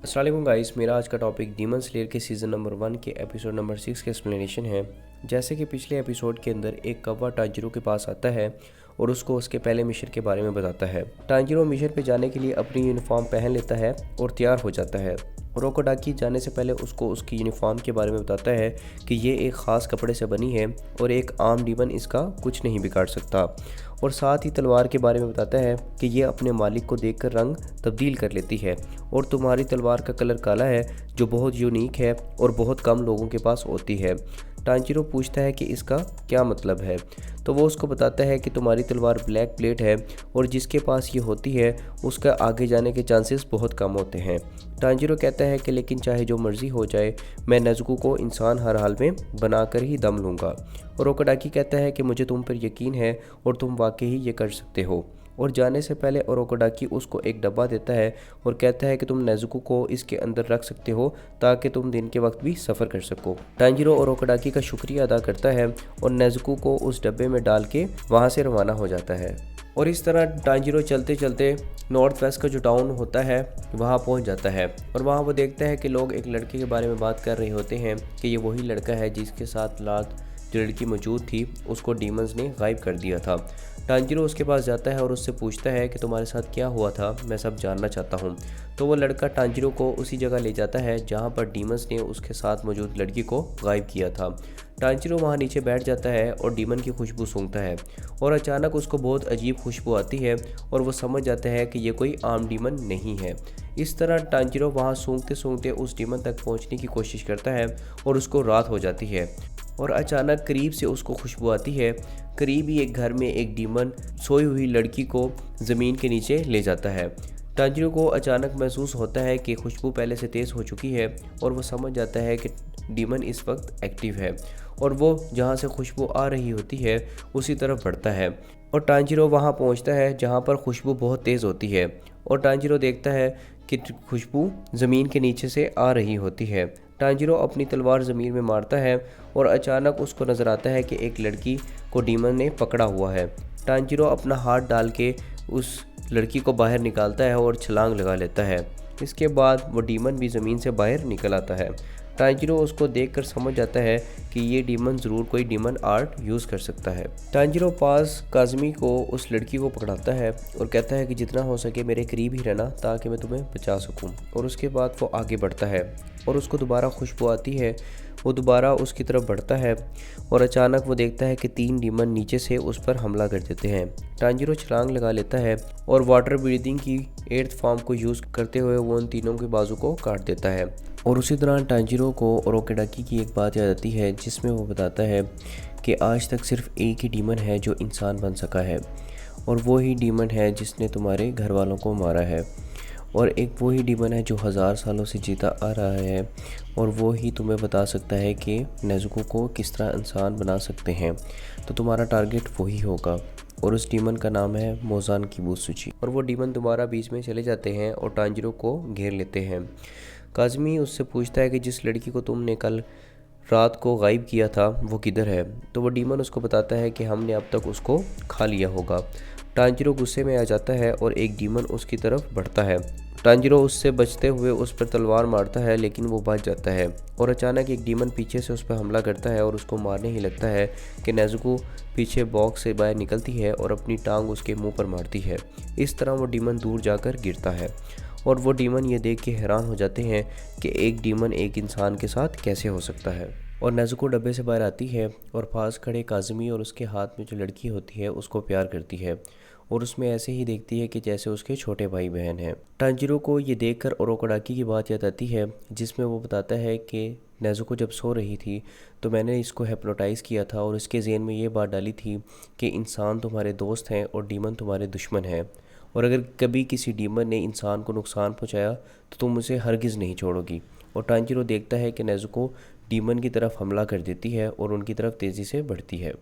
अस्सलाम वालेकुम गाइस, मेरा आज का टॉपिक डीमन स्लेयर के सीज़न नंबर 1 के एपिसोड नंबर 6 के एक्सप्लेनेशन है। जैसे कि पिछले एपिसोड के अंदर एक कौवा टांजिरो के पास आता है और उसको उसके पहले मिशन के बारे में बताता है। टांजिरो मिशन पे जाने के लिए अपनी यूनिफॉर्म पहन लेता है और तैयार हो जाता है। रोकोडाकी जाने से पहले उसको उसकी यूनिफॉर्म के बारे में बताता है कि ये एक ख़ास कपड़े से बनी है और एक आम डीमन इसका कुछ नहीं बिगाड़ सकता। और साथ ही तलवार के बारे में बताता है कि ये अपने मालिक को देखकर रंग तब्दील कर लेती है और तुम्हारी तलवार का कलर काला है, जो बहुत यूनिक है और बहुत कम लोगों के पास होती है। टांजिरो पूछता है कि इसका क्या मतलब है, तो वो उसको बताता है कि तुम्हारी तलवार ब्लैक प्लेट है और जिसके पास ये होती है उसका आगे जाने के चांसेस बहुत कम होते हैं। टांजिरो कहता है कि लेकिन चाहे जो मर्ज़ी हो जाए, मैं नेज़ुको को इंसान हर हाल में बनाकर ही दम लूँगा। और रोकोडाकी कहता है कि मुझे तुम पर यकीन है और तुम वाकई ये कर सकते हो। और जाने से पहले रोकोडाकी उसको एक डब्बा देता है और कहता है कि तुम नेज़ुको को इसके अंदर रख सकते हो ताकि तुम दिन के वक्त भी सफ़र कर सको। टांजिरो रोकोडाकी का शुक्रिया अदा करता है और नेज़ुको को उस डब्बे में डाल के वहाँ से रवाना हो जाता है। और इस तरह टांजिरो चलते चलते नॉर्थ वेस्ट का जो टाउन होता है वहाँ पहुँच जाता है और वहाँ वो देखता है कि लोग एक लड़के के बारे में बात कर रहे होते हैं कि ये वही लड़का है जिसके साथ रात जो लड़की मौजूद थी उसको डीमंस ने गायब कर दिया था। टांजिरो उसके पास जाता है और उससे पूछता है कि तुम्हारे साथ क्या हुआ था, मैं सब जानना चाहता हूँ। तो वो लड़का टांजिरो को उसी जगह ले जाता है जहाँ पर डीमंस ने उसके साथ मौजूद लड़की को गायब किया था। टांजिरो वहाँ नीचे बैठ जाता है और डीमन की खुशबू सूंघता है और अचानक उसको बहुत अजीब खुशबू आती है और वो समझ जाता है कि ये कोई आम डीमन नहीं है। इस तरह टांजिरो वहाँ सूंघते सूंघते उस डीमन तक पहुँचने की कोशिश करता है और उसको रात हो जाती है और अचानक करीब से उसको खुशबू आती है। करीब ही एक घर में एक डीमन सोई हुई लड़की को ज़मीन के नीचे ले जाता है। टांजिरो को अचानक महसूस होता है कि खुशबू पहले से तेज़ हो चुकी है और वो समझ जाता है कि डीमन इस वक्त एक्टिव है और वो जहाँ से खुशबू आ रही होती है उसी तरफ बढ़ता है। और टांजिरो वहाँ पहुँचता है जहाँ पर खुशबू बहुत तेज़ होती है और टांजिरो देखता है कि खुशबू ज़मीन के नीचे से आ रही होती है। टांजिरो अपनी तलवार ज़मीन में मारता है और अचानक उसको नज़र आता है कि एक लड़की को डीमन ने पकड़ा हुआ है। टांजिरो अपना हाथ डाल के उस लड़की को बाहर निकालता है और छलांग लगा लेता है। इसके बाद वो डीमन भी ज़मीन से बाहर निकल आता है। टांजिरो उसको देखकर समझ जाता है कि ये डीमन ज़रूर कोई डीमन आर्ट यूज़ कर सकता है। टांजिरो पास काज़मी को उस लड़की को पकड़ाता है और कहता है कि जितना हो सके मेरे करीब ही रहना ताकि मैं तुम्हें बचा सकूं। और उसके बाद वो आगे बढ़ता है और उसको दोबारा खुशबू आती है। वो दोबारा उसकी तरफ बढ़ता है और अचानक वो देखता है कि 3 डीमन नीचे से उस पर हमला कर देते हैं। टांजिरो छलांग लगा लेता है और वाटर ब्रीदिंग की 8th फॉर्म को यूज़ करते हुए वो उन तीनों के बाजू को काट देता है। और उसी दौरान टांजिरो को रोकोडाकी की एक बात याद आती है जिसमें वो बताता है कि आज तक सिर्फ एक ही डीमन है जो इंसान बन सका है और वो ही डीमन है जिसने तुम्हारे घर वालों को मारा है और एक वो ही डीमन है जो 1000 सालों से जीता आ रहा है और वो ही तुम्हें बता सकता है कि नेज़ुको को किस तरह इंसान बना सकते हैं। तो तुम्हारा टारगेट वही होगा और उस डीमन का नाम है मोज़ान किबुत्सुची। और वो डीमन दोबारा बीच में चले जाते हैं और टांजिरो को घेर लेते हैं। काज़मी उससे पूछता है कि जिस लड़की को तुमने कल रात को गायब किया था वो किधर है। तो वो डीमन उसको बताता है कि हमने अब तक उसको खा लिया होगा। टांजिरो गुस्से में आ जाता है और एक डीमन उसकी तरफ बढ़ता है। टांजिरो उससे बचते हुए उस पर तलवार मारता है लेकिन वो बच जाता है और अचानक एक डीमन पीछे से उस पर हमला करता है और उसको मारने ही लगता है कि नेज़ुको पीछे बॉक्स से बाहर निकलती है और अपनी टांग उसके मुंह पर मारती है। इस तरह वो डीमन दूर जाकर गिरता है और वो डीमन ये देख के हैरान हो जाते हैं कि एक डीमन एक इंसान के साथ कैसे हो सकता है। और नेज़ुको डब्बे से बाहर आती है और पास खड़े काज़मी और उसके हाथ में जो लड़की होती है उसको प्यार करती है और उसमें ऐसे ही देखती है कि जैसे उसके छोटे भाई बहन हैं। टांजिरो को ये देखकर रोकोडाकी की बात याद आती है जिसमें वो बताता है कि नेज़ुको जब सो रही थी तो मैंने इसको हिप्नोटाइज़ किया था और इसके ज़हन में ये बात डाली थी कि इंसान तुम्हारे दोस्त हैं और डीमन तुम्हारे दुश्मन हैं और अगर कभी किसी डीमन ने इंसान को नुकसान पहुंचाया तो तुम उसे हरगिज़ नहीं छोड़ोगी। और टांजिरो देखता है कि नेज़ुको डीमन की तरफ हमला कर देती है और उनकी तरफ तेज़ी से बढ़ती है।